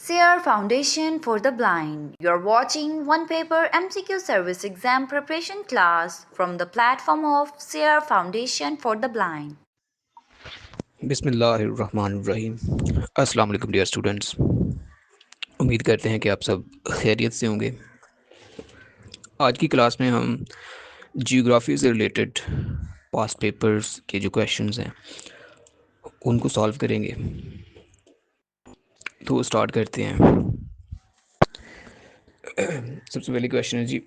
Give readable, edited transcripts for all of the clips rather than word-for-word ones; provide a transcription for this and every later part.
SEER Foundation for the Blind. You're watching one paper MCQ service exam preparation class from the platform of SEER Foundation for the Blind. बिस्मिल्लाहिर्रहमानिर्रहीम। अस्सलाम वालेकुम dear students. उम्मीद करते हैं कि आप सब खैरियत से होंगे। आज की क्लास में हम जियोग्राफी से रिलेटेड पास्ट पेपर्स के जो क्वेश्चंस हैं उनको सॉल्व करेंगे। तो स्टार्ट करते हैं। सबसे पहले क्वेश्चन है जी,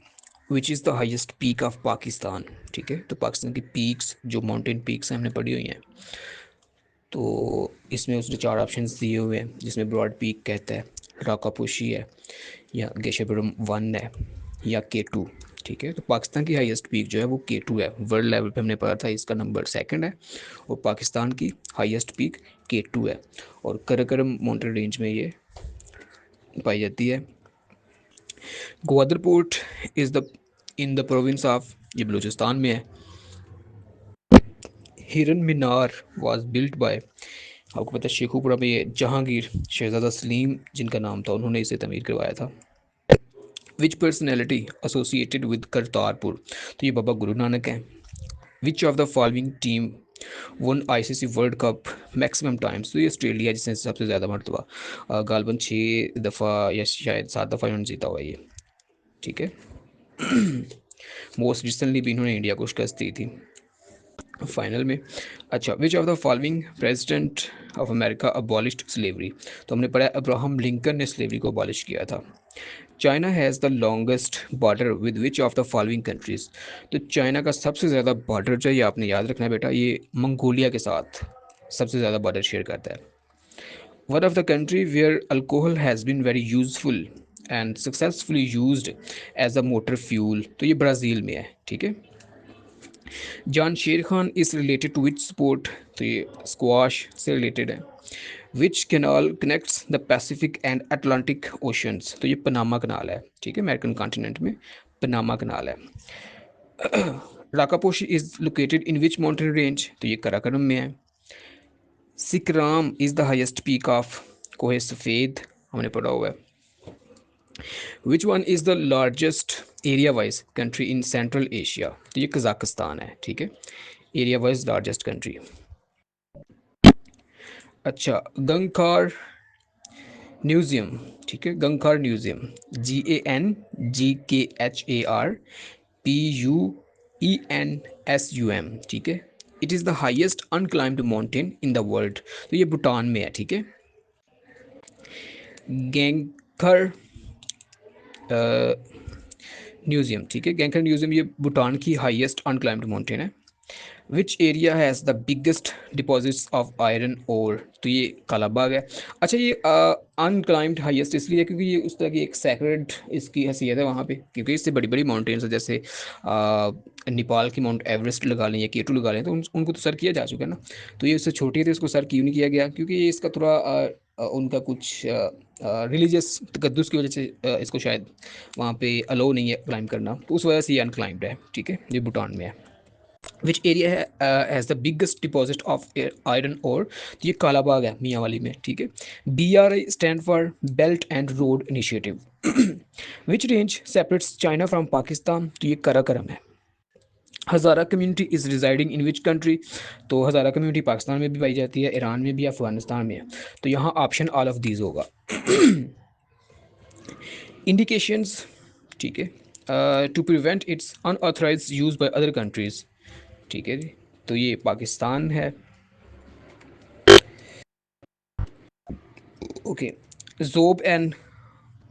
which is the highest peak of Pakistan. ठीक है, तो पाकिस्तान की पीक्स जो माउंटेन पीक्स हैं हमने पढ़ी हुई हैं। तो इसमें उसने 4 ऑप्शंस दिए हुए हैं, जिसमें ब्रॉड पीक कहता है, राकापोशी है, या गेशेपुरम 1 है, या K2। ठीक है, तो पाकिस्तान की हाईएस्ट पीक जो है वो K2 है। वर्ल्ड लेवल पे हमने पढ़ा था इसका नंबर 2 है, और पाकिस्तान की हाईएस्ट पीक K2 है, और कराकोरम माउंटेन रेंज में ये पाई जाती है। Gwadar port is the in the province of, ये बलूचिस्तान में है। हिरन मीनार वाज बिल्ट बाय, आपको पता है शेखुपुरा में ये जहांगीर शहजादा सलीम जिनका नाम था, उन्होंने इसे तमीर करवाया था। विच पर्सनैलिटी एसोसिएटेड विद करतारपुर, तो ये बाबा गुरु नानक हैं। Which of the following team one ICC world cup maximum times, तो ये ऑस्ट्रेलिया जिसने सबसे ज़्यादा मरतबा गालबन 6 दफ़ा या शायद 7 दफ़ा इन्होंने जीता हुआ ये। ठीक है, मोस्ट रिसेंटली भी इन्होंने इंडिया को शिकस्त दी थी फाइनल में। अच्छा, which of the following president of America abolished slavery, तो हमने पढ़ा अब्राहम लिंकन ने स्लेवरी को अबॉलिश किया था। China has the longest border with which of the following countries, तो चाइना का सबसे ज़्यादा बॉर्डर जो ये आपने याद रखना है बेटा, ये मंगोलिया के साथ सबसे ज़्यादा बॉर्डर शेयर करता है। One of the country where alcohol has been very useful and successfully used as a motor fuel, तो ये ब्राज़ील में है। ठीक है, Jan Sher Khan is related to which sport, तो ये स्क्वाश से रिलेटेड है। Which canal connects the Pacific and Atlantic oceans, तो ये पनामा कनाल है। ठीक है, अमेरिकन कॉन्टिनेंट में पनामा कनाल है। Rakaposhi is located in which mountain range, तो ये कराकोरम में है। Sikaram is the highest peak of Kohe Safed, हमने पढ़ा हुआ है। Which one is the largest area wise country in Central Asia, तो ये कज़ाकिस्तान है। ठीक है, एरिया वाइज लार्जेस्ट कंट्री। अच्छा, गंगखार म्यूज़ियम, ठीक है, गंगखार म्यूज़ियम, GANGKHARPUENSUM। ठीक है, it is the highest unclimbed mountain in the world, तो ये भूटान में है। ठीक है, गैंगखर म्यूज़ियम, ठीक है, गैंगखर म्यूज़ियम ये भूटान की हाईएस्ट अनक्लाइम्ड माउंटेन है। Which area has the biggest deposits of iron ore, तो ये कालाबाग है। अच्छा, ये अनक्लाइम्ड हाईएस्ट इसलिए है क्योंकि ये उस तरह की एक सैक्रेड इसकी हैसियत है वहाँ पे, क्योंकि इससे बड़ी बड़ी माउंटेन्स है, जैसे नेपाल की माउंट एवरेस्ट लगा लें या K2 लगा लें, तो उनको तो सर किया जा चुका है ना। तो ये उससे छोटी थी, उसको सर क्यों नहीं किया गया, क्योंकि ये इसका थोड़ा उनका कुछ रिलीजियस तकद्दुस की वजह से इसको शायद वहाँ पे अलाउ नहीं है क्लाइंब करना, तो उस वजह से ये अनक्लाइम्ड है। ठीक है, ये भूटान में है। Which area has the biggest deposit of iron ore, तो ये कालाबाग है मियाँ वाली में। ठीक है, BRI stand for Belt and road Initiative. Which range separates China from Pakistan, तो ये कराकोरम है। Hazara community is residing in which country, तो हज़ारा कम्युनिटी पाकिस्तान में भी पाई जाती है, ईरान में भी, अफगानिस्तान में है। तो यहाँ ऑप्शन ऑल ऑफ दीज होगा। इंडिकेशंस, ठीक है, to prevent its unauthorise use by other countries. ठीक है जी, तो ये पाकिस्तान है। Okay, Zhob and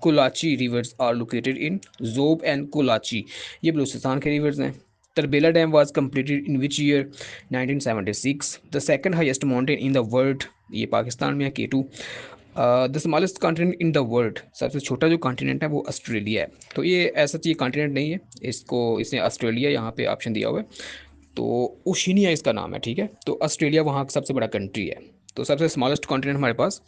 Kolachi rivers are located in, Zhob and Kolachi ये बलूचिस्तान के रिवर्स हैं। Tarbela dam was completed in which year, 1976। The second highest mountain in the world, ये पाकिस्तान में है, K2। The smallest continent in the world, सबसे छोटा जो कॉन्टिनेंट है वो ऑस्ट्रेलिया है। तो ये ऐसा ये कॉन्टिनेंट नहीं है, इसको इसने ऑस्ट्रेलिया यहाँ पे ऑप्शन दिया हुआ है, तो ओशिनिया इसका नाम है। ठीक है, तो ऑस्ट्रेलिया वहाँ का सबसे बड़ा कंट्री है, तो सबसे स्मॉलेस्ट कॉन्टिनेंट हमारे पास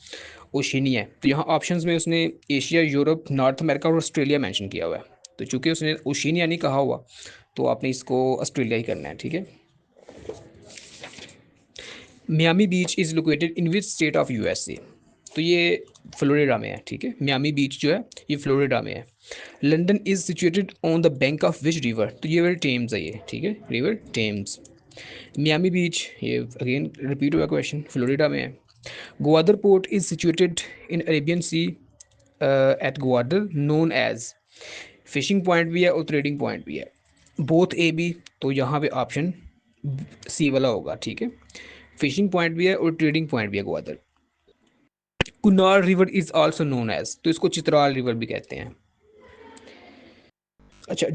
ओशिनिया है। तो यहाँ ऑप्शंस में उसने एशिया, यूरोप, नॉर्थ अमेरिका और ऑस्ट्रेलिया मेंशन किया हुआ है, तो चूंकि उसने ओशिनिया नहीं कहा हुआ तो आपने इसको ऑस्ट्रेलिया ही करना है। ठीक है, Miami beach is located in which state of USA, तो ये फ्लोरिडा में है, ठीक है। मियामी बीच जो है ये फ्लोरिडा में है। London is situated on the bank of which river, तो ये रिवर टेम्स है ये, ठीक है, रिवर टेम्स। मियामी बीच, ये अगेन रिपीट हुआ क्वेश्चन, फ्लोरिडा में है। Gwadar port is situated in Arabian Sea at Gwadar known as, fishing point भी है और ट्रेडिंग पॉइंट भी है, बोथ ए बी, तो यहाँ पे ऑप्शन सी वाला होगा, ठीक है। फिशिंग पॉइंट भी है और ट्रेडिंग पॉइंट भी है Gwadar. Kunar river is also known as, तो इसको चित्राल रिवर भी कहते हैं। अच्छा,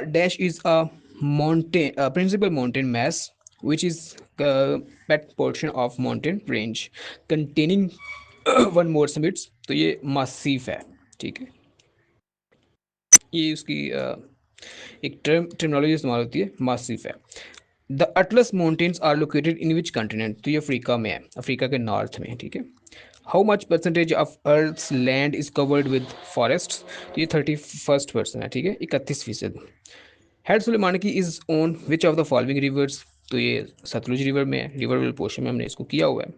dash is a mountain principal mountain mass which is that portion of mountain range containing one more summits, तो ये massif है, ठीक है। ये उसकी एक टर्मिनोलॉजी इस्तेमाल होती है, massif है। The Atlas mountains are located in which continent, तो ये अफ्रीका में है, अफ्रीका के नॉर्थ में, ठीक है। How much percentage of earth's land is covered with forest, तो ये 31% है, ठीक है, 31%। हेड सुलेमानी की is own which of the following rivers, तो ये सतलुज रिवर में है, रिवर विल पोर्शन में हमने इसको किया हुआ है।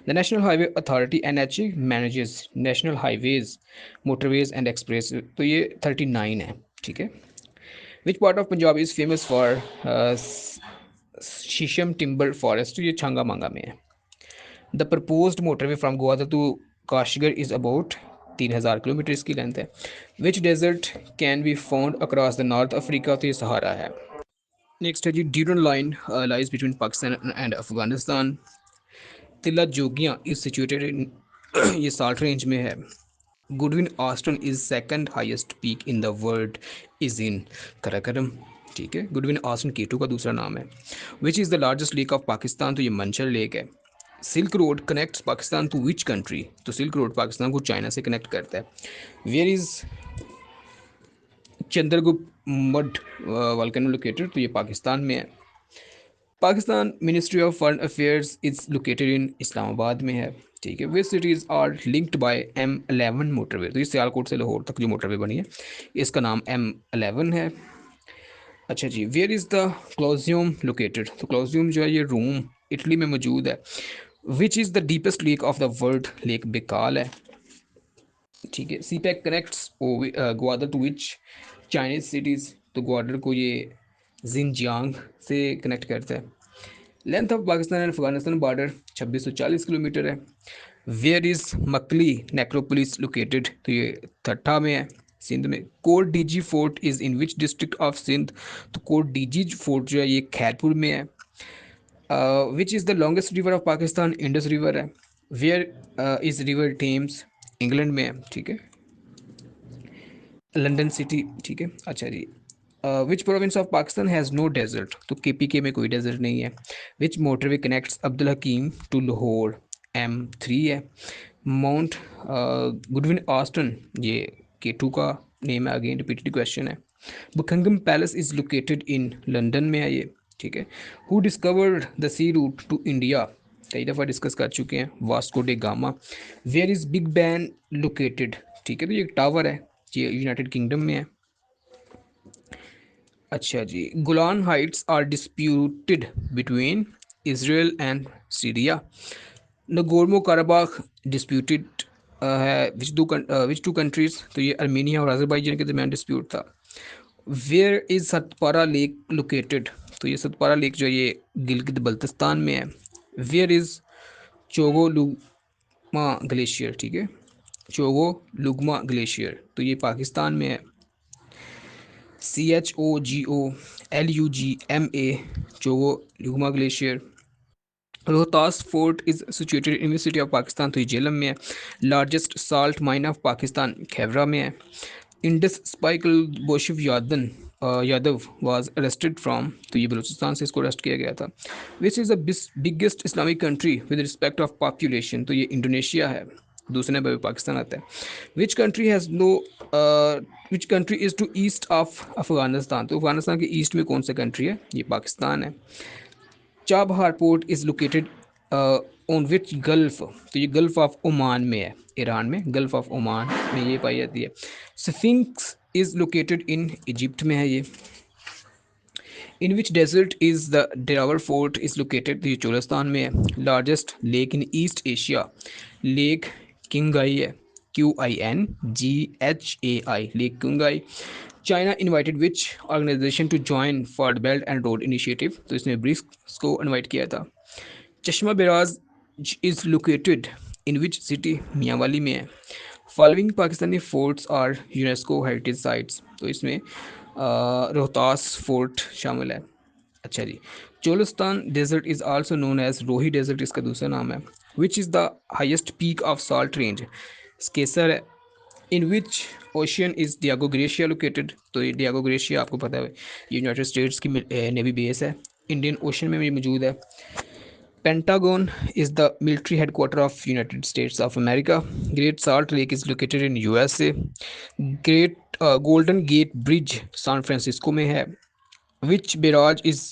The national highway authority NHA manages national highways, motorways and express, तो ये 39 है, ठीक है। Which part of Punjab is famous for shisham timber forest, तो ये छंगा मांगा में है। The proposed motorway from Gwadar to Kashgar is about 3000 kilometre इसकी लेंथ है। Which desert can be found across the north Africa, तो ये सहारा है। नेक्स्ट है जी, Durand line lies between Pakistan and Afghanistan. तिला जोगियाँ इज सिचुएटेड इन ये साल्ट रेंज में है। Godwin Austen is second highest peak in the world is in Karakoram, ठीक है। गुडविन ऑस्टन केटू का दूसरा नाम है। Which is the largest lake of Pakistan, तो ये मंशर लेक है। Silk Road connects Pakistan to which country, तो सिल्क रोड पाकिस्तान को चाइना से कनेक्ट करता है। Where is Chandragupta mud volcano located, तो ये पाकिस्तान में है। Pakistan ministry of foreign affairs is located in Islamabad में है, ठीक है। वे cities are linked by M11 motorway, तो ये सियालकोट से लाहौर तक जो मोटरवे बनी है इसका नाम M11 है। अच्छा जी, वेयर इज़ द क्लोजियम लोकेटेड, तो क्लोजियम जो है ये रोम इटली में मौजूद है। Which is the deepest lake of the world, lake Baikal है, ठीक है। CPEC connects Gwadar to which Chinese cities, तो ग्वादर को ये जिनजियांग से कनेक्ट करता है। Length of Pakistan and Afghanistan border 2640 kilometre है। Where is Makli necropolis located, तो ये ठट्ठा में है, सिंध में। Kot Diji fort is in which district of Sindh, तो कोट डीजी फोर्ट जो है ये खैरपुर में है। Which is the longest river of Pakistan, Indus river है। Where is river Thames, England में है, ठीक है। लंदन सिटी, ठीक है। अच्छा जी, which province of Pakistan has no desert, तो KPK में कोई डेजर्ट नहीं है। Which motorway connects Abdul Hakim to Lahore, M3 है। माउंट गुडविन ऑस्टन, ये K2 का नेम है, अगेन रिपीटेड क्वेश्चन है। Buckingham palace is located in London में है ये, ठीक है। Who discovered the sea route to India, कई दफ़ा डिस्कस कर चुके हैं, Vasco da Gama. Where is Big Ben located, ठीक है, तो ये एक टावर है, ये यूनाइटेड किंगडम में है। अच्छा जी, Golan Heights are disputed between Israel and Syria. Nagorno Karabakh disputed है विच टू कंट्रीज, तो ये अर्मेनिया और अजरबैजान के दरमियान डिस्प्यूट था। Where is Satpara lake located, तो ये सतपारा लेक जो है ये गिलगित बल्तिस्तान में है। वेयर इज़ चोगोलुग्मा ग्लेशियर, ठीक है, चोगोलुग्मा ग्लेशियर, तो ये पाकिस्तान में है। CHOGOLUGMA Chogolungma glacier. Rohtas fort is situated in which city of Pakistan, तो ये झेलम में है। Largest salt mine of Pakistan Khewra में है। इंडस स्पाइकल बोशिफ यादव वाज अरेस्टेड फ्रॉम, तो ये बलूचिस्तान से इसको अरेस्ट किया गया था। Which is the biggest Islamic country with respect of population, तो ये इंडोनेशिया है, दूसरे नंबर पर पाकिस्तान आता है। Which country has no which country is to east of Afghanistan, तो अफगानिस्तान के ईस्ट में कौन सा कंट्री है, ये पाकिस्तान है। Chabahar port is located on which gulf, तो ये गल्फ ऑफ ओमान में है, ईरान में गल्फ ऑफ ओमान में ये पाई जाती है। Sphinx is located in Egypt में है ये। In which desert is the Derawar fort is located, ये चोलिस्तान में है। Largest lake in east Asia, lake Qinghai है, QINGHAI, lake Qinghai. China invited which organisation to join for the belt and road initiative, तो इसने BRICS को invite किया था। Chashma barrage is located in which city, Mianwali में है। Following Pakistani forts are UNESCO heritage sites, तो इसमें रोहतास फोर्ट शामिल है। अच्छा जी, Cholistan desert is also known as Rohi desert, इसका दूसरा नाम है। Which is the highest peak of salt range, Sakesar है। In which ocean is Diego Garcia located, तो ये डियागो ग्लेशियर आपको पता है ये यूनाइटेड स्टेट्स की नेवी बेस है, इंडियन ओशन में भी मौजूद है। Pentagon is the military headquarters of United States of America. Great Salt Lake is located in USA. Great Golden Gate Bridge San Francisco में है। Which barrage is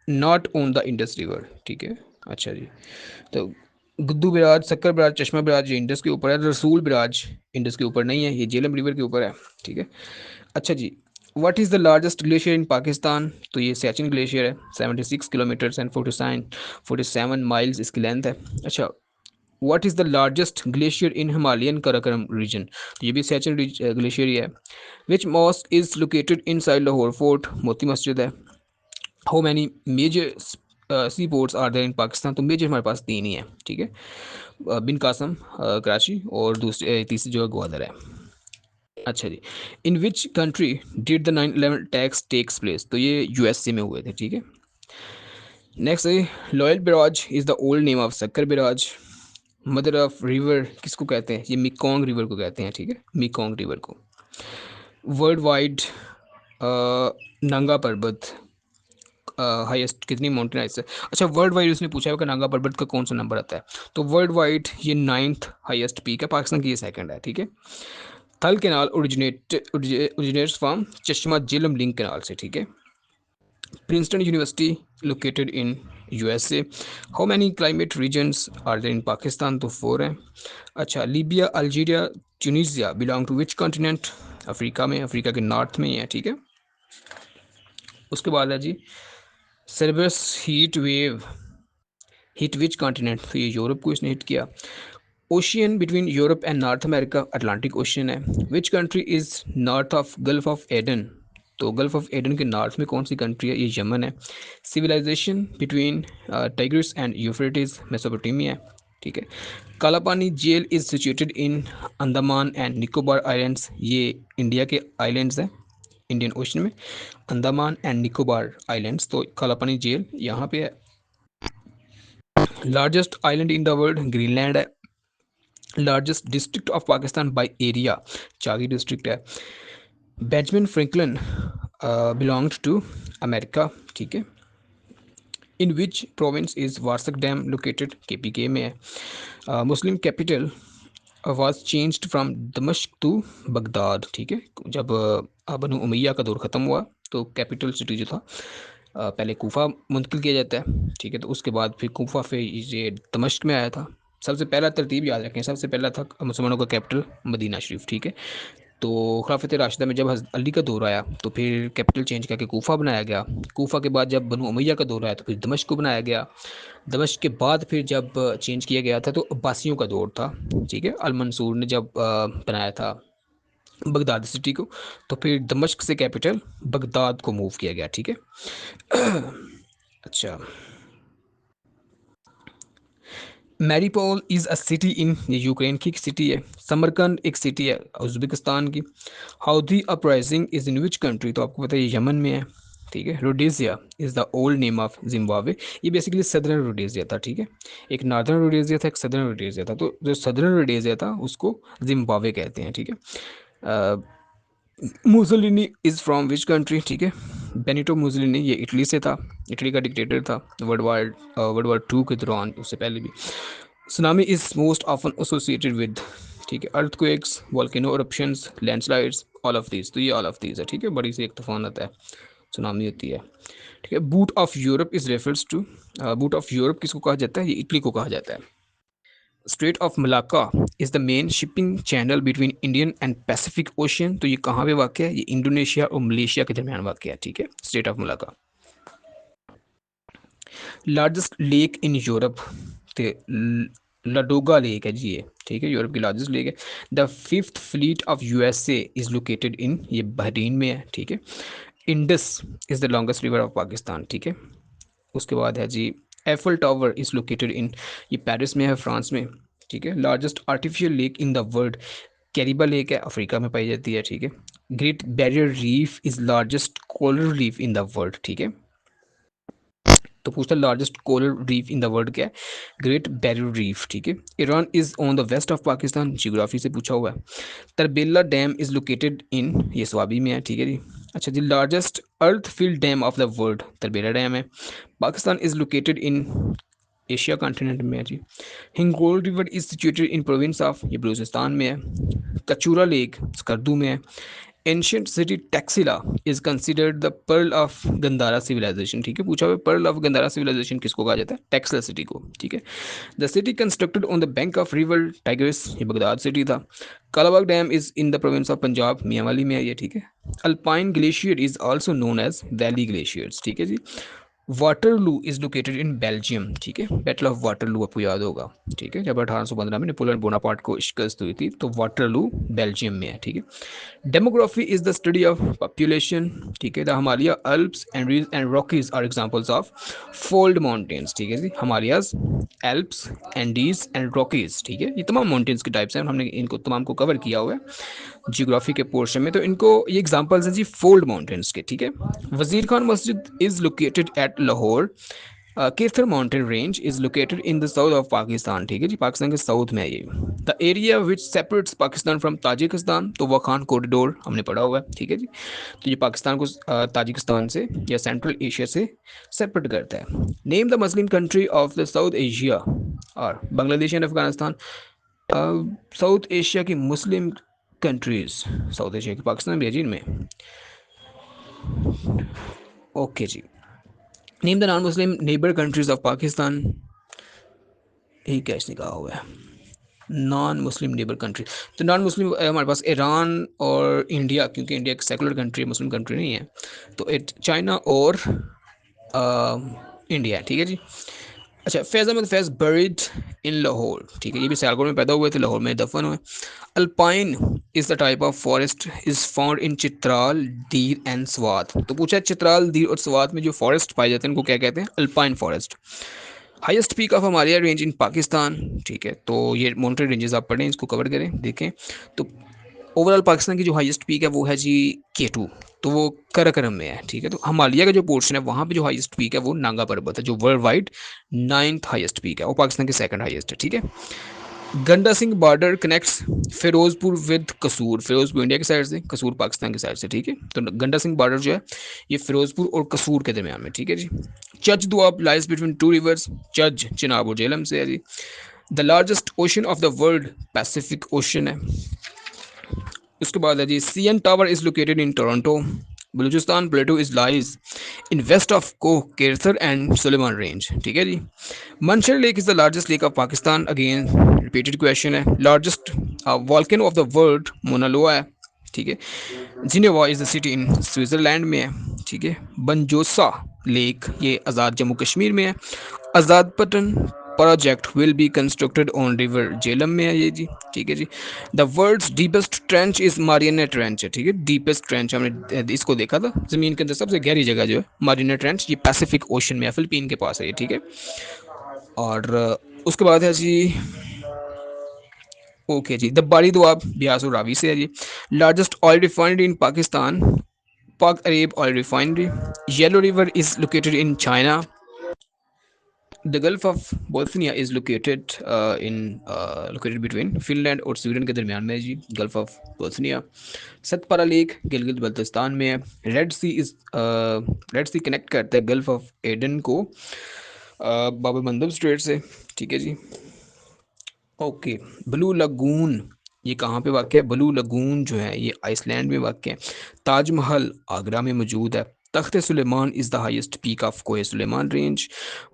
not on the Indus River, ठीक है। अच्छा जी, तो गुद्दू barrage, सक्कर barrage, चश्मा barrage ये Indus के ऊपर है। रसूल बराज इंडस के ऊपर नहीं है, ये झेलम रिवर के ऊपर है, ठीक है। अच्छा जी, what is the largest glacier in Pakistan, तो ये सियाचिन ग्लेशियर है, 76 किलोमीटर्स एंड 47 माइल्स इसकी लेंथ है। अच्छा, what is the largest glacier in Himalayan Karakoram region, तो ये भी सियाचिन ग्लेशियर ही है। Which mosque is located inside Lahore fort, Moti Masjid है। How many major sea ports are there in Pakistan, तो मेजर हमारे पास 3 ही है, ठीक है। बिन कासम कराची, और दूसरी तीसरी जो है ग्वादर है। अच्छा जी, in which country did the 9/11 attacks takes place, तो ये USA में हुए थे, ठीक है। नेक्स्ट है Lloyd barrage is the old name of Sukkur barrage. Mother of river किसको कहते हैं, ये मिकोंग रिवर को कहते हैं, ठीक है, मिकोंग रिवर को। वर्ल्ड वाइड नंगा पर्वत हाईएस्ट कितनी माउंटेन हाइट्स है। अच्छा, वर्ल्ड वाइड उसने पूछा है कि नागा पर्वत का कौन सा नंबर आता है, तो वर्ल्ड वाइड ये 9th हाईएस्ट पीक है, पाकिस्तान की ये 2nd है, ठीक है। थल कैनाल ओरिजिनेट्स फ्रॉम चश्मा झेलम लिंक कैनाल से, ठीक है। Princeton university located in USA। How many climate regions are there in Pakistan, तो 4 हैं। अच्छा, Libya, Algeria, Tunisia belong to which continent, Africa में, अफ्रीका के नॉर्थ में ही है, ठीक है। उसके बाद है जी सर्बस हिट विच कॉन्टिनेंट, तो ये यूरोप को इसने हिट किया। Ocean between Europe and North America, Atlantic Ocean है। Which country is north of gulf of Aden, तो गल्फ ऑफ एडन के नॉर्थ में कौन सी कंट्री है, ये यमन है। Civilisation between Tigris and Euphrates, Mesopotamia है, ठीक है। Kalapani jail is situated in Andaman and Nicobar islands, ये इंडिया के आइलैंड्स हैं, इंडियन ओशन में, अंडमान एंड निकोबार आइलैंड्स, तो कालापानी जेल यहाँ पे है। Largest island in the world Greenland है। Largest district of Pakistan by area, Chagai district है। Benjamin Franklin belonged to America, ठीक है। In which province is Warsak dam located, KPK में है। Muslim capital was changed from दमश्क टू बगदाद, ठीक है। जब बनु उमैया का दौर ख़त्म हुआ तो कैपिटल सिटी जो था पहले कूफा मुंतकिल किया जाता है, ठीक है, तो उसके बाद फिर कूफा फिर ये दमश्क में आया था। सबसे पहला तरतीब याद रखें, सबसे पहला था मुसलमानों का कैपिटल मदीना शरीफ, ठीक है। तो खिलाफत राशिदा में जब हज़रत अली का दौर आया तो फिर कैपिटल चेंज करके कूफा बनाया गया। कूफा के बाद जब बनु उमैया का दौर आया तो फिर दमश्क को बनाया गया। दमश्क के बाद फिर जब चेंज किया गया था तो अब्बासियों का दौर था, ठीक है। अल मंसूर ने जब बनाया था बगदाद सिटी को, तो फिर दमश्क से कैपिटल बगदाद को मूव किया गया, ठीक है। अच्छा, मैरीपोल इज़ अ सिटी इन, ये यूक्रेन की एक सिटी है। समरकंद एक सिटी है उज़्बेकिस्तान की। Houthi uprising is in which country, तो आपको पता है ये यमन में है, ठीक है। Rhodesia is the old name of Zimbabwe, ये बेसिकली सदर्न रोडेशिया था, ठीक है। एक नॉर्दर्न रोडेशिया था, एक सदर्न रोडेशिया था, तो जो सदर्न रोडेशिया था उसको जिम्बाब्वे कहते हैं, ठीक है। Mussolini is from which country, ठीक है। बेनिटो मुसोलिनी ये इटली से था, इटली का डिक्टेटर था वर्ल्ड वॉर 2 के दौरान, उससे पहले भी। Tsunami is most often associated with, ठीक है, earthquakes, volcano eruptions, landslides, all of these, तो ये ऑल ऑफ दीज है, ठीक है। बड़ी सी एक तूफान आता है, सुनामी होती है, ठीक है। Boot of Europe is refers to, boot of Europe किसको कहा जाता है, ये इटली को कहा जाता है। Strait of Malacca is the main shipping channel between Indian and Pacific ocean, तो ये कहाँ पे वाक़ है, ये इंडोनेशिया और मलेशिया के दरमियान वाक़ है, ठीक है, strait of Malacca. Largest lake in Europe, तो लडोगा लेक है जी ये, ठीक है, यूरोप की लार्जेस्ट लेक है। The fifth fleet of USA is located in, ये बहरीन में है, ठीक है। Indus is the longest river of Pakistan, ठीक है। उसके बाद है जी Eiffel tower is located in, ये पेरिस में है, फ्रांस में, ठीक है। Largest artificial lake in the world, कैरिबा lake है, अफ्रीका में पाई जाती है, ठीक है। Great Barrier Reef is largest coral reef in the world, ठीक है। तो पूछता है largest coral reef in the world क्या है, ग्रेट बैरियर रीफ, ठीक है। Iran is on the west of Pakistan, geography से पूछा हुआ है। Tarbela dam is located in, ये स्वाबी में है, ठीक है जी। अच्छा जी, largest earth filled dam of the world Tarbela dam है। Pakistan is located in, Asia continent में है जी। Hingol river is situated in province of, ये बलूचिस्तान में है। कचूरा लेक स्कर्दू में है। Ancient city Taxila is considered the pearl of Gandhara civilisation, ठीक है, पूछा हुआ पर्ल ऑफ गंदारा सिविलाइजेशन किसको कहा जाता है, टैक्सिला सिटी को, ठीक है। The city constructed on the bank of river Tigris, ये बगदाद सिटी था। Kalabagh dam is in the province of Punjab, Mianwali में है ये, ठीक है। Alpine glacier is also known as valley glaciers, ठीक है जी। Waterloo is located in Belgium, ठीक है, बैटल ऑफ वाटरलू आपको याद होगा, ठीक है, जब 1815 में नेपोलियन बोनापार्ट को शिकस्त हुई थी, तो वाटरलू बेल्जियम में है, ठीक है। Demography is the study of population, ठीक है। The Himalaya Alps and Rockies are examples of fold mountains, ठीक है जी। Himalayas, Alps, Andes and Rockies, ठीक है, ये तमाम माउंटेन्स के टाइप्स हैं, हमने इनको तमाम को कवर किया हुआ है जियोग्राफी के पोर्शन में। तो इनको ये एग्जांपल्स हैं जी फोल्ड माउंटेन्स के, ठीक है। Wazir Khan Masjid is located at Lahore. Kirthar mountain range is located in the south of Pakistan, ठीक है जी, पाकिस्तान के साउथ में है ये। The area which separates Pakistan from Tajikistan, तो वाखान कॉरिडोर हमने पढ़ा हुआ है, ठीक है जी। तो ये पाकिस्तान को ताजिकिस्तान से या सेंट्रल एशिया से सेपरेट करता है। Name the Muslim country of the South Asia, और Bangladesh and Afghanistan. South Asia की मुस्लिम कंट्रीज, साउथ एशिया की पाकिस्तान भी है जी इनमें, ओके जी। Name the non Muslim neighbour countries of Pakistan, यही कैश निकाला हुआ है, नॉन मुस्लिम नेबर कंट्री। तो नॉन मुस्लिम हमारे पास ईरान और इंडिया, क्योंकि इंडिया एक सेकुलर कंट्री है, मुस्लिम कंट्री नहीं है, तो इट चाइना और इंडिया, ठीक है जी। अच्छा, फैज़ अहमद फैज़ बरीड इन लाहौर, ठीक है, ये भी सियालकोट में पैदा हुए थे, लाहौर में दफन हुए। Alpine is the type of forest is found in Chitral, दीर एंड स्वात। तो पूछा है चित्राल, दीर और स्वात में जो फॉरेस्ट पाए जाते हैं उनको क्या कहते हैं, alpine forest. Highest peak of Himalaya range इन पाकिस्तान, ठीक है, तो ये माउंटेन रेंजेस आप पढ़ें, इसको कवर करें, देखें। तो ओवरऑल पाकिस्तान की जो हाईएस्ट पीक है वो है जी K2, तो वो कराकरम में है, ठीक है। तो हिमालय का जो पोर्शन है वहाँ पे जो हाईएस्ट पीक है वो नांगा पर्वत है, जो world wide 9th highest peak है, वो पाकिस्तान की सेकंड हाईएस्ट है, ठीक है। Ganda Singh border connects Ferozepur with Kasur, Ferozepur India की साइड से, कसूर पाकिस्तान की साइड से, ठीक है। तो गंडा सिंह बॉर्डर जो है ये फिरोजपुर और कसूर के दरमियान में, ठीक है जी। Chaj Doab lies between two rivers, Chaj Chenab और झेलम से है जी। The largest ocean of the world Pacific Ocean है। उसके बाद है जी CN tower is located in Toronto. Balochistan plateau is lies in west of को केरथर एंड सुलेमान रेंज, ठीक है जी। Manchar lake is the largest lake of Pakistan, again repeated question है। Largest volcano of the world Mauna Loa है, ठीक है। Geneva is the city in Switzerland में है, ठीक है। बंजोसा लेक ये आज़ाद जम्मू कश्मीर में है। Azad Pattan project will be constructed on river Jhelum में है ये जी, ठीक है जी। The world's deepest trench is Mariana trench है, ठीक है। डीपेस्ट ट्रेंच हमने इसको देखा था, ज़मीन के अंदर सबसे गहरी जगह जो है मारियाना ट्रेंच, ये पैसिफिक ओशन में है, फिलिपीन के पास है ये, ठीक है। और उसके बाद है जी ओके जी, द बारी दुआब ब्यास और रावी से है जी। Largest oil refinery in Pakistan, Pak Arab oil refinery. Yellow river is located in China. The gulf of Bothnia is located between Finland और स्वीडन के दरमियान में है जी, gulf of Bothnia. Satpara lake Gilgit Baltistan में है। रेड सी कनेक्ट करता है गल्फ ऑफ एडन को बाब मंदब स्ट्रेट से, ठीक है जी। ओके, ब्लू लगून ये कहाँ पे वाक़ है, ब्लू लगून जो है ये आइसलैंड में वाक़ है। ताजमहल आगरा में मौजूद है। Takht Sulaiman is the highest peak of Koh-e Sulaiman range.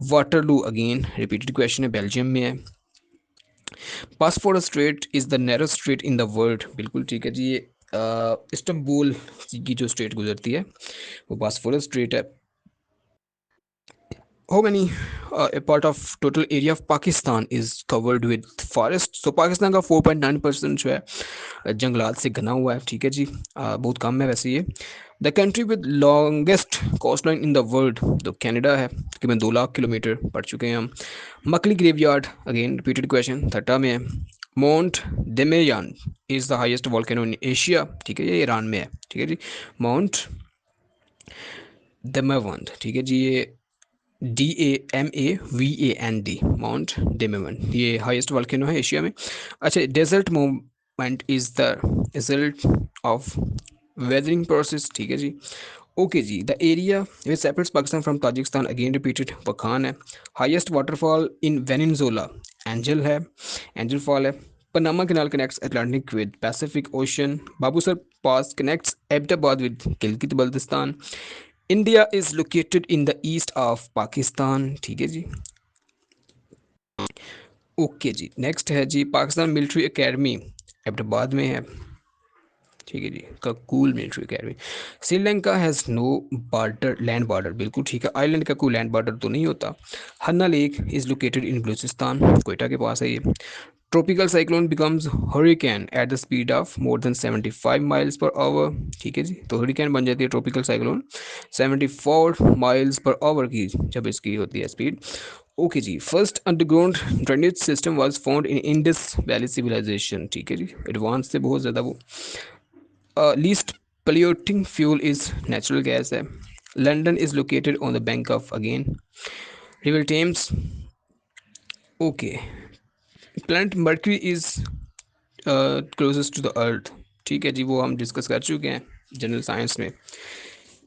Waterloo again repeated question है, बेल्जियम में है। Bosphorus strait is the narrowest strait in the world, बिल्कुल ठीक है जी। ये इस्तांबुल की जो स्ट्रेट गुजरती है वो पासफोरस स्ट्रेट है। how many a part of total area of Pakistan is covered with forest? So Pakistan का 4.9% जो है जंगलात से घना हुआ है, ठीक है जी। बहुत कम है वैसे ये। The country with longest coast line in the world तो कनाडा है, तकरीबन 2 लाख किलोमीटर पढ़ चुके हैं हम। Makli graveyard, again repeated question, Thatta में है। Mount Damavand is the highest volcano in Asia, ठीक है, ये ईरान में है, ठीक है जी। माउंट देमेवन, ठीक है जी, ये DAMAVAND, माउंट डेमेवन, ये हाईएस्ट वॉल्केनो है एशिया में। अच्छा, desert movement is the result of weathering process, ठीक है जी। ओके जी, the area which separates Pakistan from Tajikistan, again repeated, Wakhan है। Highest waterfall in Venezuela Angel है, एंजल फॉल है। Panama Canal connects Atlantic with Pacific Ocean. Babusar Pass connects Abbottabad with Gilgit Baltistan. India is located in the east of Pakistan, ठीक है जी। Okay जी, next है जी, Pakistan Military academy Abbottabad में है, ठीक है जी, Kakul Military Academy. Sri Lanka has no border, land border, बिल्कुल ठीक है, आइलैंड का कोई लैंड बॉर्डर तो नहीं होता। Hanna Lake is located in Balochistan, Quetta के पास है ये। Tropical cyclone becomes hurricane at the speed of more than 75 miles per hour, ठीक है जी। तो हरिकेन बन जाती है tropical cyclone 74 miles per hour की जब इसकी होती है स्पीड। ओके जी, first underground drainage system was found in Indus Valley civilisation, ठीक है जी, एडवांस से बहुत ज़्यादा वो। Least polluting fuel is natural gas है। London is located on the bank of, again, river Thames। Okay, planet Mercury is closest to the earth, ठीक है जी, वो हम डिस्कस कर चुके हैं जनरल साइंस में,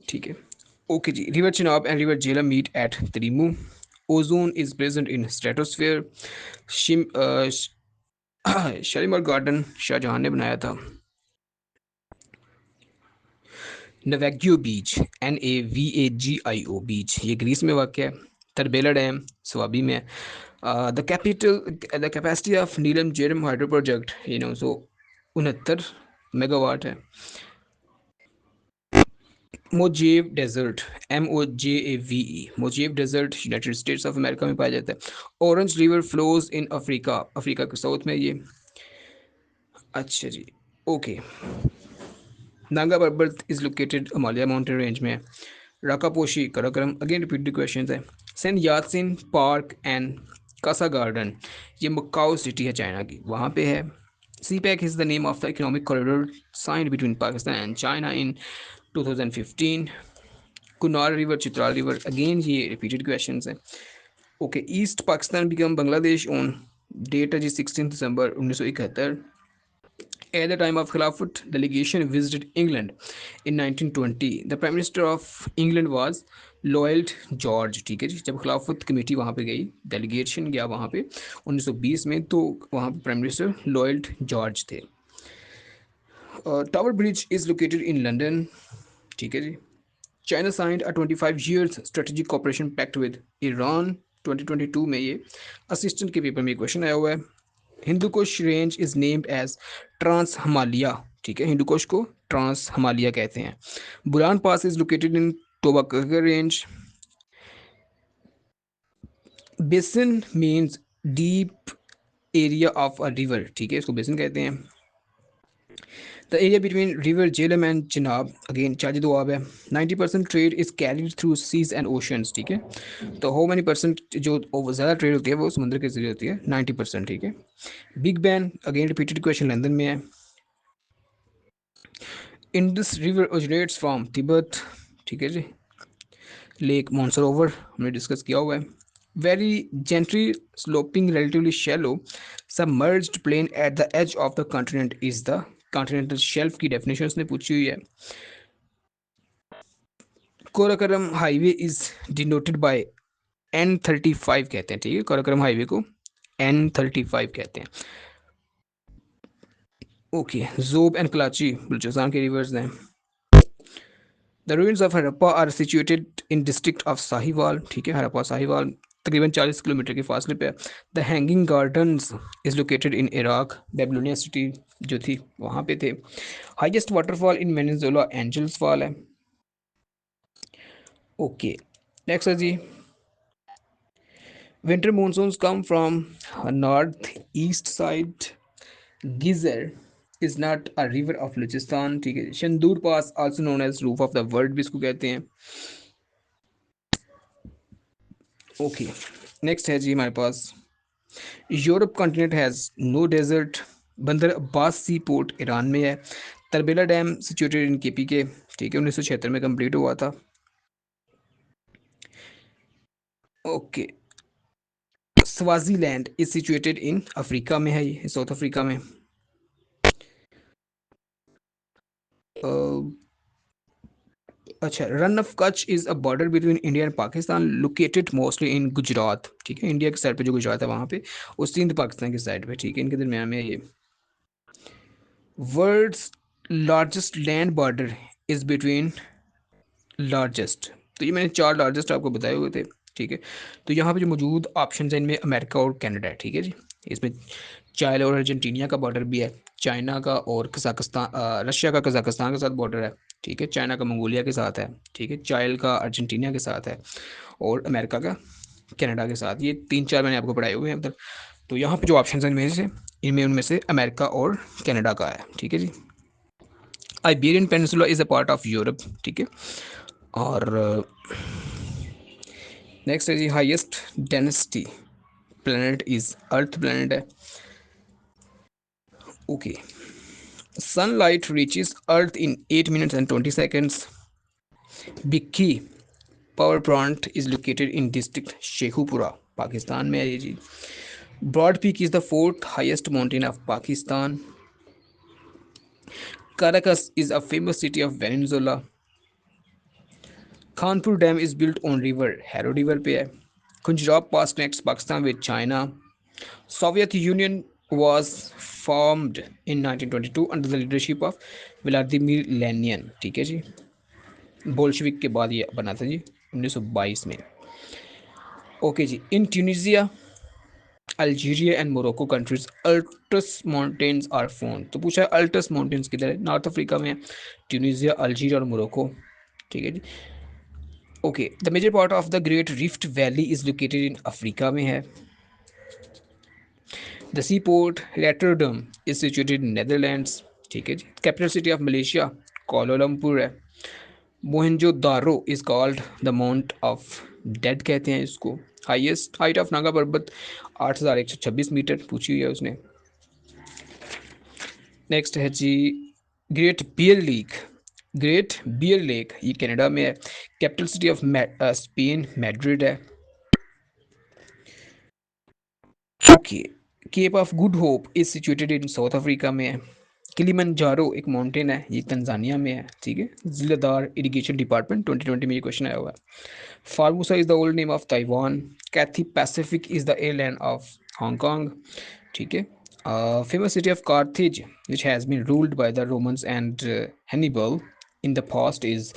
ठीक है। ओके जी, river Chenab and river Jhelum meet at Trimmu. Ozone is present in stratosphere. शिम शालीमार गार्डन शाहजहां ने बनाया था। नवैग्यो बीच, NAVAGIO बीच, ये ग्रीस में वाक़ है। तरबेला डैम स्वाबी में है। The capacity of Neelum Jhelum hydro project 969 megawatt है। Mojave desert, MOJAVE, Mojave desert United States of America में पाया जाता है। Orange River flows in Africa, Africa के साउथ में ये। अच्छा जी, okay. Nanga Parbat is located Himalaya mountain range में है। Rakaposhi, Karakoram, again repeated question है। सेंट यासिन पार्क एंड कासा गार्डन, ये मकाओ सिटी है चाइना की, वहाँ पे है। CPEC is the name of the economic corridor signed between Pakistan and China in 2015। Kunar river, Chitral river, again ये रिपीटेड क्वेश्चन है। Okay, east Pakistan become Bangladesh on date है जी 16 दिसंबर 1971। At the time of Khilafat, delegation visited England in 1920. The Prime Minister of England was Lloyd George, ठीक है जी। जब खिलाफत committee वहाँ पे गई, डेलीगेशन गया वहाँ पे 1920 में, तो वहाँ पे प्राइम मिनिस्टर लॉयड जॉर्ज थे। Tower Bridge is located in London, ठीक है जी। China signed a 25 years strategic cooperation pact with Iran 2022 में, ये असिस्टेंट के पेपर में क्वेश्चन आया हुआ है। Hindu Kush range is named as trans Himalaya, ठीक है, हिंदू कुश को ट्रांस हिमालय कहते हैं। बुरान पास इज लोकेटेड इन टोबाकर range. Basin means deep area of a river, ठीक है, इसको बेसिन कहते हैं। The area between river Jhelum and Chenab, again चार्ज दोआब है। 90% trade is carried through seas and oceans, ठीक है। तो हाउ मेनी परसेंट जो ज़्यादा ट्रेड होती है वो समुद्र के जरिए होती है, 90%, ठीक है। Big Ben, again repeated question, London में है। Indus river originates from Tibet, ठीक है जी। लेक मानसरोवर हमने डिस्कस किया हुआ है। Very gently sloping relatively shallow submerged plain at the edge of the continent is the continental shelf की डेफिनेशन उसने पूछी हुई है। Karakoram Highway is denoted by N35 कहते हैं, ठीक है, कोराकोरम हाईवे को N35 कहते हैं। ओके, जोब एंड कलाची बलूचिस्तान के रिवर्स हैं। The ruins of Harappa are situated in district of Sahiwal, ठीक है, हड़प्पा साहिवाल तकरीबन 40 किलोमीटर के फासले पे है। The Hanging Gardens is located in Iraq, Babylonia city जो थी वहाँ पे थे। Highest waterfall in Venezuela Angels Fall है। ओके, नेक्स्ट है जी, Winter monsoons come from north east side. Geyser is not a river of Balochistan. ठीक है, शंदूर पास also known as roof of the world भी इसको कहते हैं. ओके, नेक्स्ट है जी हमारे पास Europe continent has no desert. Bandar Abbas sea port Iran में है. Tarbela Dam situated in KP के. ठीक है, 1976 में कंप्लीट हुआ था. Okay, Swaziland is situated in Africa में है, ये साउथ अफ्रीका में. अच्छा, Rann of Kutch is a border between India and Pakistan located mostly in Gujarat. ठीक है, इंडिया के साइड पे जो गुजरात है वहाँ पे, और सिंध पाकिस्तान की साइड पे. ठीक है, इनके दरमियान में ये. World's largest land border is between largest. तो ये मैंने 4 लार्जेस्ट आपको बताए हुए थे. ठीक है, तो यहाँ पे जो मौजूद ऑप्शन है इनमें अमेरिका और कनाडा है. ठीक है जी, इसमें चाइना और अर्जेंटीना का बॉर्डर भी है, चाइना का और कजाकिस्तान, रशिया का कजाकिस्तान के साथ बॉर्डर है. ठीक है, चाइना का मंगोलिया के साथ है. ठीक है, चाइल का अर्जेंटीना के साथ है, और अमेरिका का कनाडा के साथ. ये 3-4 मैंने आपको पढ़ाए हुए हैं उधर. तो यहाँ पे जो ऑप्शन है इनमें उनमें से अमेरिका और कनाडा का है. ठीक है जी. Iberian Peninsula is a part of Europe. ठीक है, और नेक्स्ट है जी highest density planet is earth planet है. Okay, sunlight reaches earth in 8 minutes and 20 seconds. Bhikki power plant is located in district Sheikhupura, Pakistan में है ये जी. Broad Peak is the 4th highest mountain of Pakistan. Caracas is a famous city of Venezuela. Kanpur Dam is built on river Haro River पे है. Khunjerab Pass connects Pakistan with China. Soviet Union was formed in 1922 under the leadership of Vladimir Lenin. ठीक है जी, Bolshevik के बाद ये बना था जी 1922 में. ओके जी, in Tunisia Algeria and Morocco countries अल्टस माउंटेन्स आर फाउंड. तो पूछा है अल्टस माउंटेन्स किधर है, नॉर्थ अफ्रीका में है, ट्यूनिसिया, अल्जीरिया और मोरक्को. ठीक है जी. Okay, the major part of the Great Rift Valley is located in Africa में है. The sea port Rotterdam is situated in Netherlands. ठीक है जी. Capital city of Malaysia Kuala Lumpur है. Mohenjo Daro is called the mount of dead कहते हैं इसको. Highest height of Naga पर्वत 8,126 मीटर पूछी हुई है उसने. नेक्स्ट है जी Great Bear Lake. Great Bear Lake ये कनाडा में है. Capital city of Spain Madrid है. Okay, Cape of Good Hope is situated in South Africa में है. किलिमंजारो एक माउंटेन है, ये तंजानिया में है. ठीक है, जिलेदार इरिगेशन डिपार्टमेंट 2020 में ये क्वेश्चन आया हुआ है. Formosa is the old name of Taiwan. Cathay Pacific is the airline of Hong Kong. ठीक है, famous city of Carthage, which has been ruled by the Romans and Hannibal in the past, is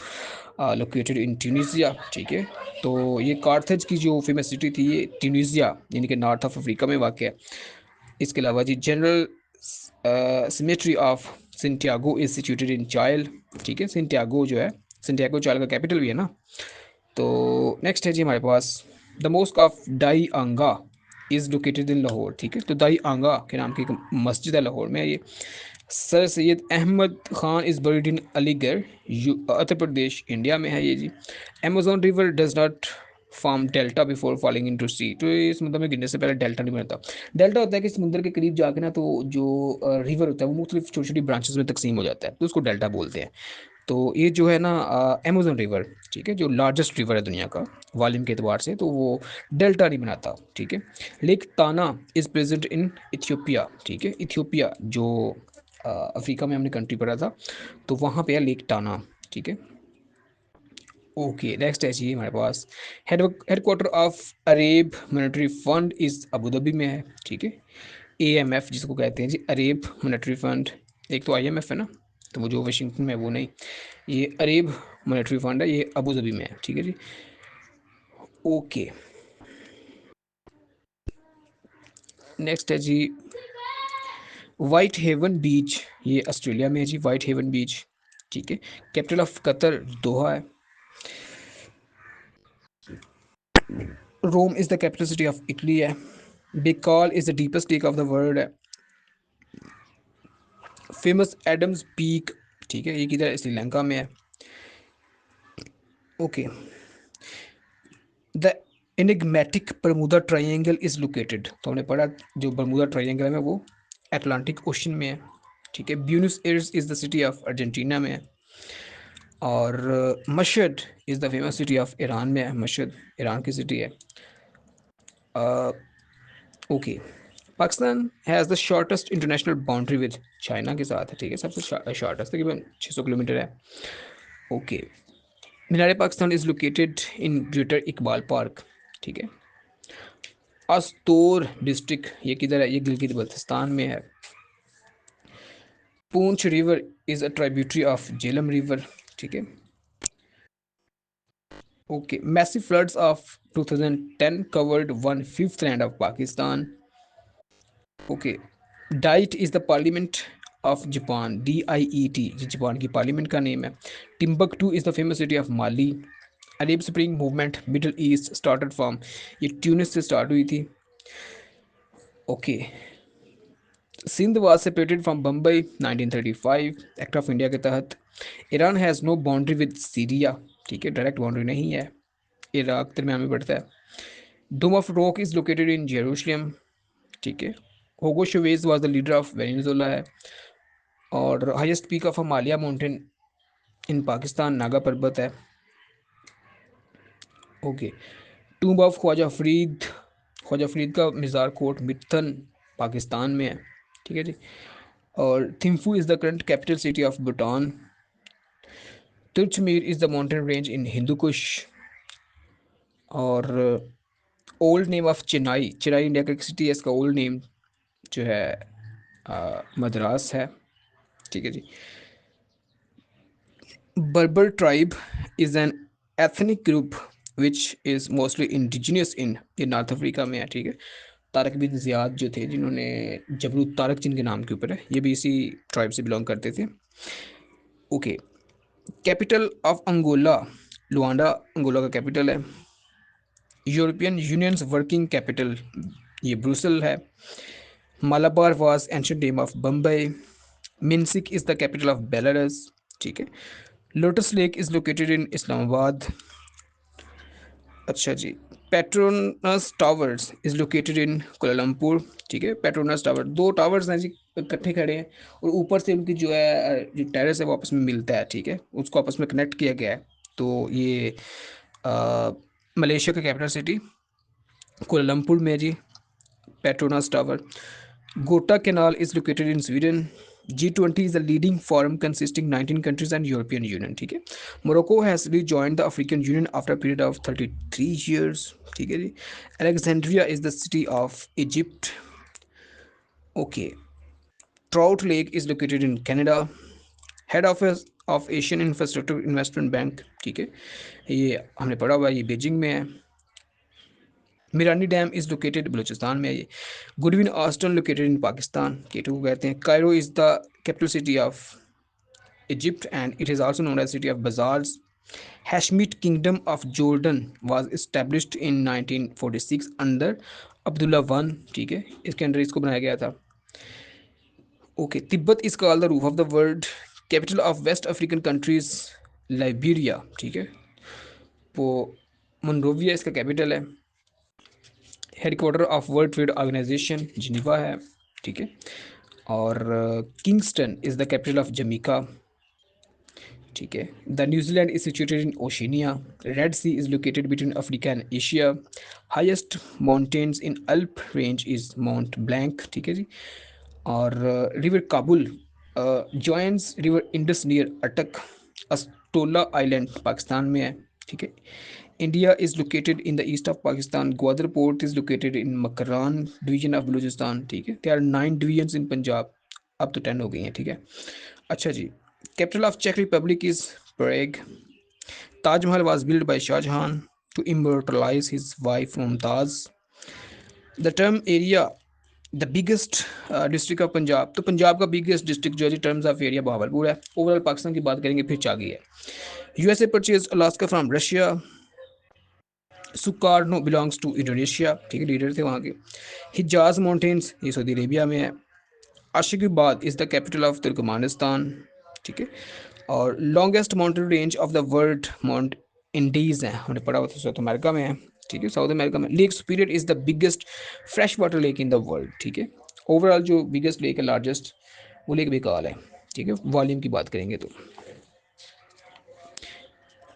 located in Tunisia. ठीक है, तो ये Carthage की जो famous city थी ये ट्यूनिसिया यानी कि नॉर्थ ऑफ अफ्रीका में वाक़ है. इसके अलावा जी general cemetery of Santiago is situated in Chile. ठीक है, सेंटियागो जो है, सेंटियागो चाइल का कैपिटल भी है ना. तो नेक्स्ट है जी हमारे पास द मॉस्क ऑफ डाई आंगा इज़ लोकेटेड इन लाहौर. ठीक है, तो दाई आंगा के नाम की एक मस्जिद है लाहौर में ये. Sir Syed Ahmad Khan is buried in Aligarh Uttar Pradesh India में है ये जी. Amazon river does not form delta before falling into sea. तो ये समुद्र में गिरने से पहले डेल्टा नहीं बनता. डेल्टा होता है कि समुद्र के करीब जाके ना, तो जो रिवर होता है वो मुख्तलिफ छोटी छोटी ब्रांचेस में तकसीम हो जाता है, तो उसको डेल्टा बोलते हैं. तो ये जो है ना अमेजोन रिवर, ठीक है, जो लार्जेस्ट रिवर है दुनिया का वॉल्यूम के एतबार से, तो वो डेल्टा नहीं बनाता. ठीक है, लेक ताना इज़ प्रेजेंट इन इथियोपिया. ठीक है, इथियोपिया जो अफ्रीका में हमने कंट्री पढ़ा था, तो वहाँ पे है लेक टाना. ठीक है. ओके, नेक्स्ट है जी हमारे पास headquarter of Arab Monetary Fund is Abu Dhabi में है. ठीक है, AMF जिसको कहते हैं जी, अरेब मॉनेटरी फंड. एक तो IMF है ना, तो वो जो वाशिंगटन में है वो नहीं, ये अरेब मॉनेटरी फंड है, ये अबू धाबी में है. ठीक है जी. ओके, नेक्स्ट है जी वाइट हेवन बीच, ये ऑस्ट्रेलिया में है जी, वाइट हेवन बीच. ठीक है, कैपिटल ऑफ कतर दोहा है. Rome is the capital city of Italy है। Baikal is the deepest lake of the world है। फेमस एडम्स पीक, ठीक है, ये किधर है? श्रीलंका में है। Okay, the enigmatic Bermuda Triangle is located, तो हमने पढ़ा जो बरमूदा ट्रायंगल है वो अटलांटिक ओशन में है, ठीक है। Buenos Aires is the city of Argentina में है। और Mashhad is the famous city of Iran में है। मशहद ईरान की सिटी है। Okay, Pakistan has the shortest international boundary with China के साथ है, ठीक है, सबसे शॉर्टेस्ट तकरीबन 600 किलोमीटर है। Okay, Minar Pakistan is located in greater Iqbal park, ठीक है। अस्तोर डिस्ट्रिक्ट ये किधर है? ये गिलगित बल्तिस्तान में है। Poonch river is a tributary of Jhelum river, ठीक है। Okay, massive floods of 2010 covered 1/5 land of Pakistan. Okay, diet is the parliament of Japan, DIET, ये जापान की पार्लियामेंट का नेम है। Timbuktu is the famous city of Mali. Arab spring movement middle east started from, ये Tunis से start हुई थी। Okay, Sindh was separated from Bombay 1935 act of India के तहत। Iran has no boundary with Syria, ठीक है, डायरेक्ट बाउंड्री नहीं है। इराक दरमियान में पड़ता है। Dome of Rock is located in Jerusalem, ठीक है। Hugo Chavez was the leader of Venezuela है। और highest peak of Himalaya mountain in Pakistan Nanga Parbat है। Okay, tomb of Khwaja Farid का मज़ार कोट मित्तन पाकिस्तान में है, ठीक है जी। और Thimphu is the current capital city of Bhutan. Tirichmir is the mountain range in Hindu Kush. और old name of Chennai, Chennai India का एक सिटी है, इसका ओल्ड नेम जो है मद्रास है, ठीक है जी। Berber tribe is an ethnic group which is mostly indigenous in, ये नॉर्थ अफ्रीका में है, ठीक है। तारक बिन ज़ियाद जो थे, जिन्होंने जबरूत तारक जिनके नाम के ऊपर है, ये भी इसी ट्राइब से बिलोंग करते थे। Okay, capital of Angola, Luanda Angola का कैपिटल है। यूरोपियन यूनियंस वर्किंग कैपिटल, ये ब्रुसल है। Malabar was ancient name of Bombay. Minsk is the capital of Belarus, ठीक है। Lotus Lake is located in Islamabad. अच्छा जी, Petronas Towers is located in Kuala Lumpur, ठीक है। पेट्रोनस टावर, दो टावर्स हैं जी, इकट्ठे खड़े हैं, और ऊपर से उनकी जो है जो टेरेस है वो आपस में मिलता है, ठीक है, उसको आपस में कनेक्ट किया गया है। तो ये मलेशिया का कैपिटल सिटी कोलालमपुर में है जी, पेट्रोनस टावर। गोटा canal is located in Sweden. G20 is a leading forum consisting 19 countries and European Union, ठीक है। Morocco has rejoined the African Union after a period of 33 years, ठीक है जी। Alexandria is the city of Egypt. Okay, Trout Lake is located in Canada. Head office of Asian Infrastructure Investment Bank, ठीक है, ये हमने पढ़ा हुआ है, ये बीजिंग में है। Mirani Dam is located Balochistan में है। ये Godwin Austen located in Pakistan, K two को कहते हैं। Cairo is the capital city of Egypt and it is also known as city of bazaars. Hashemite Kingdom of Jordan was established in 1946 under Abdullah I, ठीक है, इसके अंदर इसको बनाया गया था। Okay, Tibet is called the roof of the world. Capital of West African countries Liberia, ठीक है, वो मोनरोविया इसका कैपिटल है। Headquarter of World Trade Organisation Geneva है, ठीक है। और Kingston is the capital of Jamaica, ठीक है। The New Zealand is situated in Oceania. Red Sea is located between Africa and Asia. Highest mountains in Alp range is Mount Blanc, ठीक है जी। और river Kabul joins river Indus near Attock. Astola island Pakistan में है, ठीक है। India is located in the east of Pakistan. Gwadar port is located in Makran division of Balochistan, ठीक है। There are 9 divisions in Punjab, अब तो 10 हो गई हैं, ठीक है। अच्छा जी, कैपिटल ऑफ चेक Republic is Prague. Taj Mahal was built by Shah Jahan to immortalize his wife Mumtaz. The term area, the biggest district of Punjab, तो पंजाब का बिगेस्ट डिस्ट्रिक्ट जो है टर्म्स ऑफ एरिया बहावलपुर है। ओवरऑल पाकिस्तान की बात करेंगे फिर चागी है। USA purchased Alaska from Russia. Sukarno belongs to Indonesia, ठीक है, लीडर थे वहाँ के। हिजाज माउंटेन्स ये सऊदी अरेबिया में है। Ashgabat is the capital of Turkmenistan, ठीक है। और longest mountain range of the world Mount Andes है, हमने पढ़ा हुआ था, साउथ अमेरिका में है, ठीक है, साउथ अमेरिका में। Lake superior is the biggest fresh water lake in the world, ठीक है। ओवरऑल जो बिगेस्ट लेक है, लार्जेस्ट, वो लेक बेकाल है, ठीक है, वॉल्यूम की बात करेंगे तो।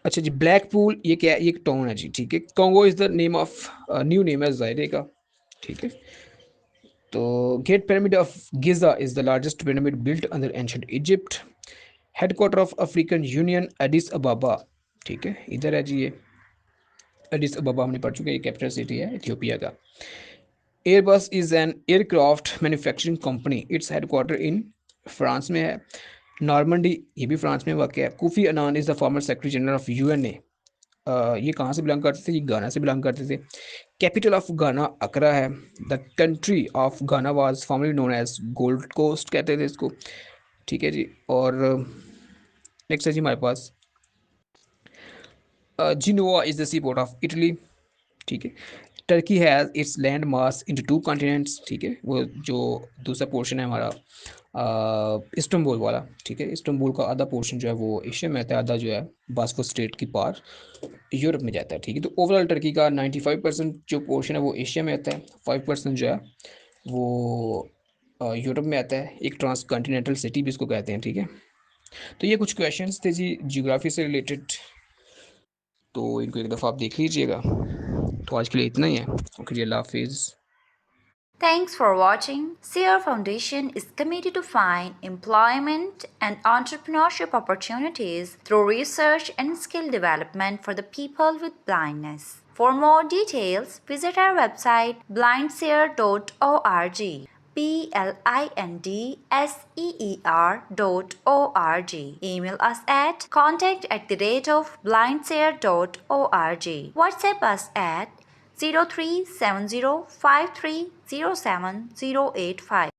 अच्छा जी, ब्लैक पूल ये क्या है? ये एक टाउन है जी, ठीक है। Congo is the name of new name है ज़ायरे का, ठीक है। तो Great Pyramid of Giza is the largest pyramid built under ancient Egypt. Headquarter of African Union Addis Ababa, ठीक है, इधर है जी ये एडिस अबाबा, हमने पढ़ चुके हैं, ये कैपिटल सिटी है इथियोपिया का। Airbus is an aircraft manufacturing company, its headquarter in France में है। नॉर्मंडी ये भी फ्रांस में वाक़ है। Kofi Annan is the former secretary general of UNA, ये कहाँ से बिलोंग करते थे? ये गाना से बिलोंग करते थे। कैपिटल ऑफ गाना अकरा है। The country of Ghana was formerly known as Gold Coast कहते थे इसको, ठीक है जी। और नेक्स्ट है जी हमारे पास Genoa is the sea port of Italy, ठीक है। Turkey has its land mass into two continents, ठीक है, वो जो दूसरा पोर्शन है हमारा इस्तांबुल वाला, ठीक है। इस्तांबुल का आधा पोर्शन जो है वो एशिया में आता है, आधा जो है बास्फोर स्ट्रेट की पार यूरोप में जाता है, ठीक है। तो ओवरऑल टर्की का 95% जो पोर्शन है वो एशिया में आता है, 5% जो है वो यूरोप में आता है। एक ट्रांस कॉन्टिनेंटल सिटी भी इसको कहते हैं, ठीक है। तो ये कुछ क्वेश्चंस थे जी जियोग्राफी से रिलेटेड, तो इनको एक दफ़ा आप देख लीजिएगा। तो आज के लिए इतना ही है, ओके जी, अल्लाह हाफिज़। Thanks for watching. Sierra Foundation is committed to find employment and entrepreneurship opportunities through research and skill development for the people with blindness. For more details, visit our website blindseer.org. blindseer.org. Email us at contact@blindseer.org. WhatsApp us at 03705307085085.